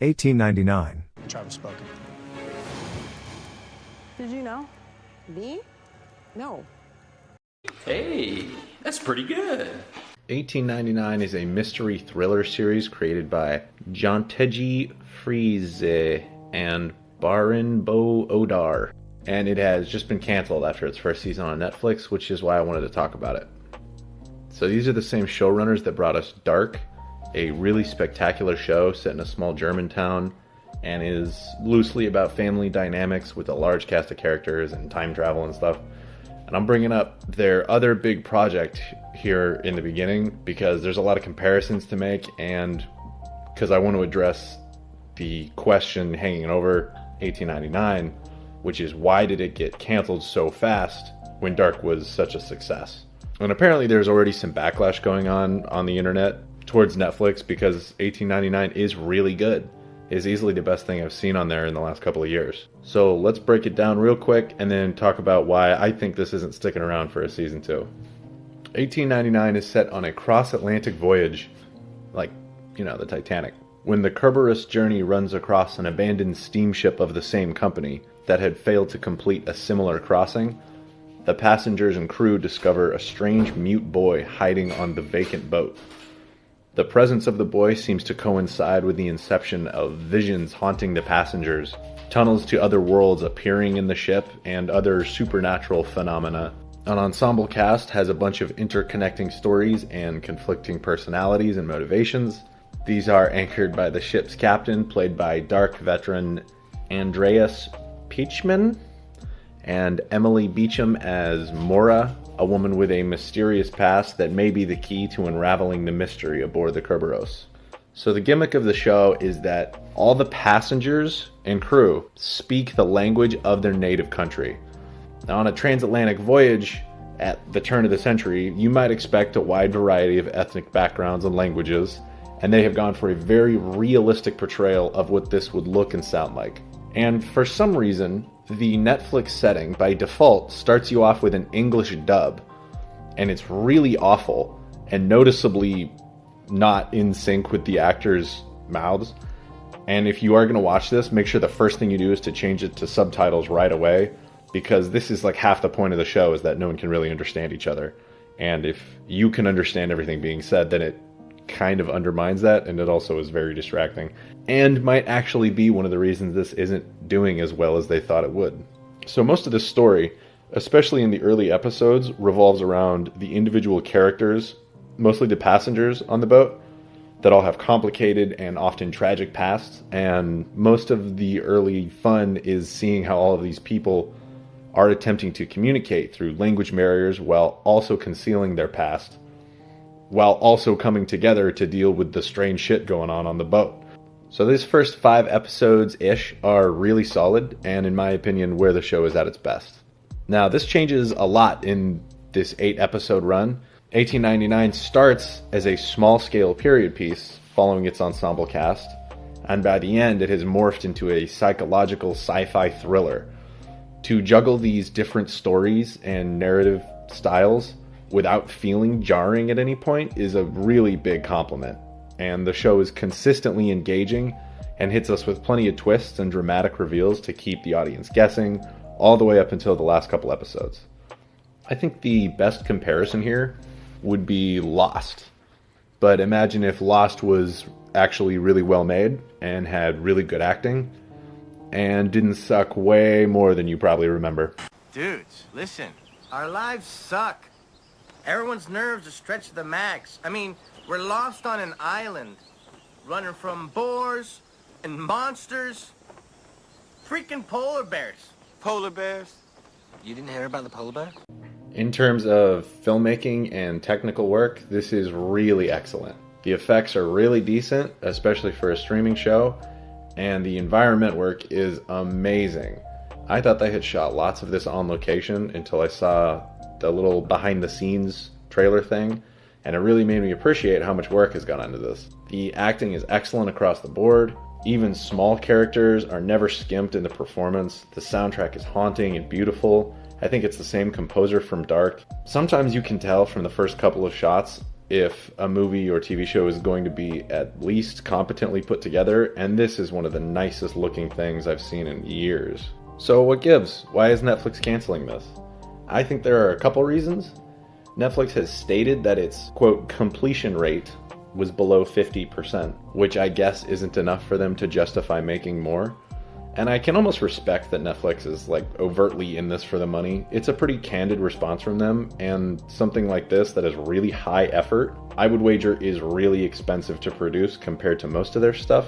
1899. Travis spoken. Did you know? Me? No. Hey, that's pretty good. 1899 is a mystery thriller series created by Jonteji Friese and Barinbo Odar. And it has just been canceled after its first season on Netflix, which is why I wanted to talk about it. So these are the same showrunners that brought us Dark, a really spectacular show set in a small German town, and is loosely about family dynamics with a large cast of characters and time travel and stuff. And I'm bringing up their other big project here in the beginning because there's a lot of comparisons to make, and because I want to address the question hanging over 1899, which is why did it get canceled so fast when Dark was such a success? And apparently there's already some backlash going on the internet towards Netflix because 1899 is really good. It's easily the best thing I've seen on there in the last couple of years. So let's break it down real quick and then talk about why I think this isn't sticking around for a season 2. 1899 is set on a cross-Atlantic voyage, like, the Titanic, when the Kerberos journey runs across an abandoned steamship of the same company that had failed to complete a similar crossing. The passengers and crew discover a strange mute boy hiding on the vacant boat. The presence of the boy seems to coincide with the inception of visions haunting the passengers, tunnels to other worlds appearing in the ship, and other supernatural phenomena. An ensemble cast has a bunch of interconnecting stories and conflicting personalities and motivations. These are anchored by the ship's captain, played by Dark veteran Andreas Pichman, and Emily Beecham as Mora, a woman with a mysterious past that may be the key to unraveling the mystery aboard the Kerberos. So the gimmick of the show is that all the passengers and crew speak the language of their native country. Now, on a transatlantic voyage at the turn of the century, you might expect a wide variety of ethnic backgrounds and languages, and they have gone for a very realistic portrayal of what this would look and sound like. And for some reason, the Netflix setting by default starts you off with an English dub, and it's really awful and noticeably not in sync with the actors' mouths. And if you are going to watch this, make sure the first thing you do is to change it to subtitles right away, because this is like half the point of the show is that no one can really understand each other. And if you can understand everything being said, then it kind of undermines that, and it also is very distracting and might actually be one of the reasons this isn't doing as well as they thought it would. So most of this story, especially in the early episodes, revolves around the individual characters, mostly the passengers on the boat, that all have complicated and often tragic pasts, and most of the early fun is seeing how all of these people are attempting to communicate through language barriers while also concealing their past, while also coming together to deal with the strange shit going on the boat. So these first 5 episodes-ish are really solid, and in my opinion, where the show is at its best. Now, this changes a lot in this 8-episode run. 1899 starts as a small-scale period piece following its ensemble cast, and by the end it has morphed into a psychological sci-fi thriller. To juggle these different stories and narrative styles without feeling jarring at any point is a really big compliment. And the show is consistently engaging and hits us with plenty of twists and dramatic reveals to keep the audience guessing all the way up until the last couple episodes. I think the best comparison here would be Lost. But imagine if Lost was actually really well made and had really good acting and didn't suck way more than you probably remember. Dudes, listen. Our lives suck. Everyone's nerves are stretched to the max. I mean, we're lost on an island, running from boars and monsters. Freaking polar bears. Polar bears? You didn't hear about the polar bear? In terms of filmmaking and technical work, this is really excellent. The effects are really decent, especially for a streaming show, and the environment work is amazing. I thought they had shot lots of this on location until I saw the little behind the scenes trailer thing, and it really made me appreciate how much work has gone into this. The acting is excellent across the board. Even small characters are never skimped in the performance. The soundtrack is haunting and beautiful. I think it's the same composer from Dark. Sometimes you can tell from the first couple of shots if a movie or TV show is going to be at least competently put together, and this is one of the nicest looking things I've seen in years. So what gives? Why is Netflix canceling this? I think there are a couple reasons. Netflix has stated that its, quote, completion rate was below 50%, which I guess isn't enough for them to justify making more. And I can almost respect that Netflix is like overtly in this for the money. It's a pretty candid response from them, and something like this that is really high effort, I would wager is really expensive to produce compared to most of their stuff.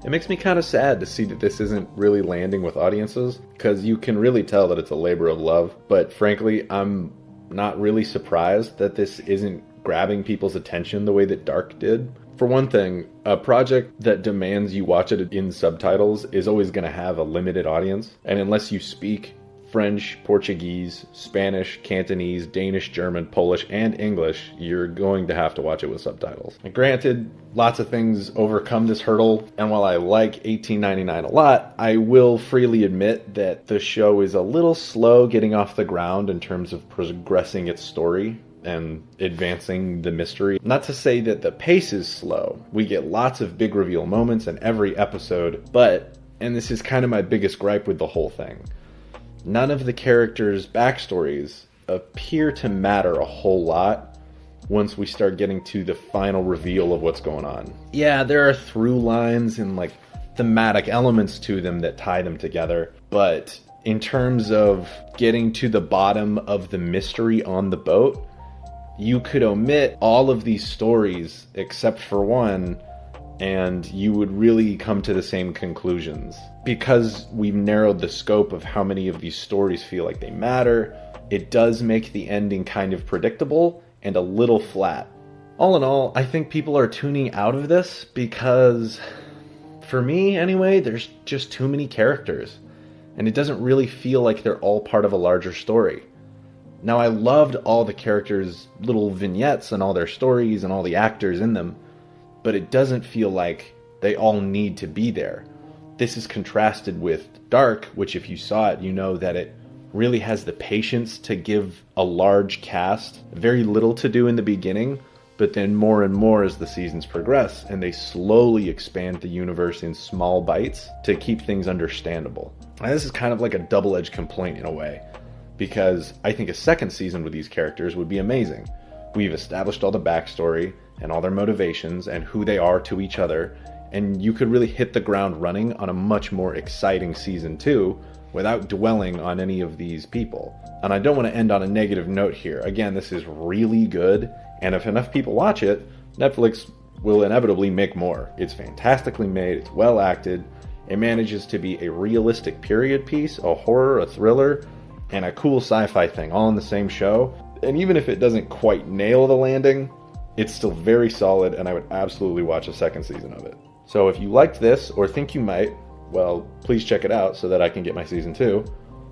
It makes me kind of sad to see that this isn't really landing with audiences, because you can really tell that it's a labor of love. But frankly, I'm not really surprised that this isn't grabbing people's attention the way that Dark did. For one thing, a project that demands you watch it in subtitles is always going to have a limited audience. And unless you speak French, Portuguese, Spanish, Cantonese, Danish, German, Polish, and English, you're going to have to watch it with subtitles. And granted, lots of things overcome this hurdle, and while I like $18.99 a lot, I will freely admit that the show is a little slow getting off the ground in terms of progressing its story and advancing the mystery. Not to say that the pace is slow. We get lots of big reveal moments in every episode, but, and this is kind of my biggest gripe with the whole thing, none of the characters' backstories appear to matter a whole lot once we start getting to the final reveal of what's going on. Yeah, there are through lines and like thematic elements to them that tie them together, but in terms of getting to the bottom of the mystery on the boat, you could omit all of these stories except for one, and you would really come to the same conclusions. Because we've narrowed the scope of how many of these stories feel like they matter, it does make the ending kind of predictable and a little flat. All in all, I think people are tuning out of this because, for me anyway, there's just too many characters, and it doesn't really feel like they're all part of a larger story. Now, I loved all the characters' little vignettes and all their stories and all the actors in them, but it doesn't feel like they all need to be there. This is contrasted with Dark, which if you saw it, you know that it really has the patience to give a large cast very little to do in the beginning, but then more and more as the seasons progress, and they slowly expand the universe in small bites to keep things understandable. And this is kind of like a double-edged complaint in a way, because I think a second season with these characters would be amazing. We've established all the backstory and all their motivations and who they are to each other, and you could really hit the ground running on a much more exciting season 2 without dwelling on any of these people. And I don't want to end on a negative note here. Again, this is really good, and if enough people watch it, Netflix will inevitably make more. It's fantastically made, it's well acted, it manages to be a realistic period piece, a horror, a thriller, and a cool sci-fi thing all in the same show. And even if it doesn't quite nail the landing, it's still very solid, and I would absolutely watch a second season of it. So if you liked this, or think you might, well, please check it out so that I can get my season 2.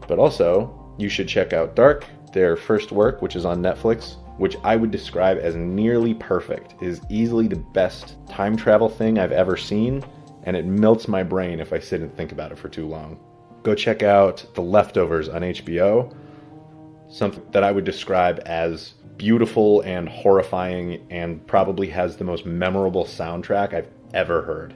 But also, you should check out Dark, their first work, which is on Netflix, which I would describe as nearly perfect. It is easily the best time travel thing I've ever seen, and it melts my brain if I sit and think about it for too long. Go check out The Leftovers on HBO, something that I would describe as beautiful and horrifying, and probably has the most memorable soundtrack I've ever heard.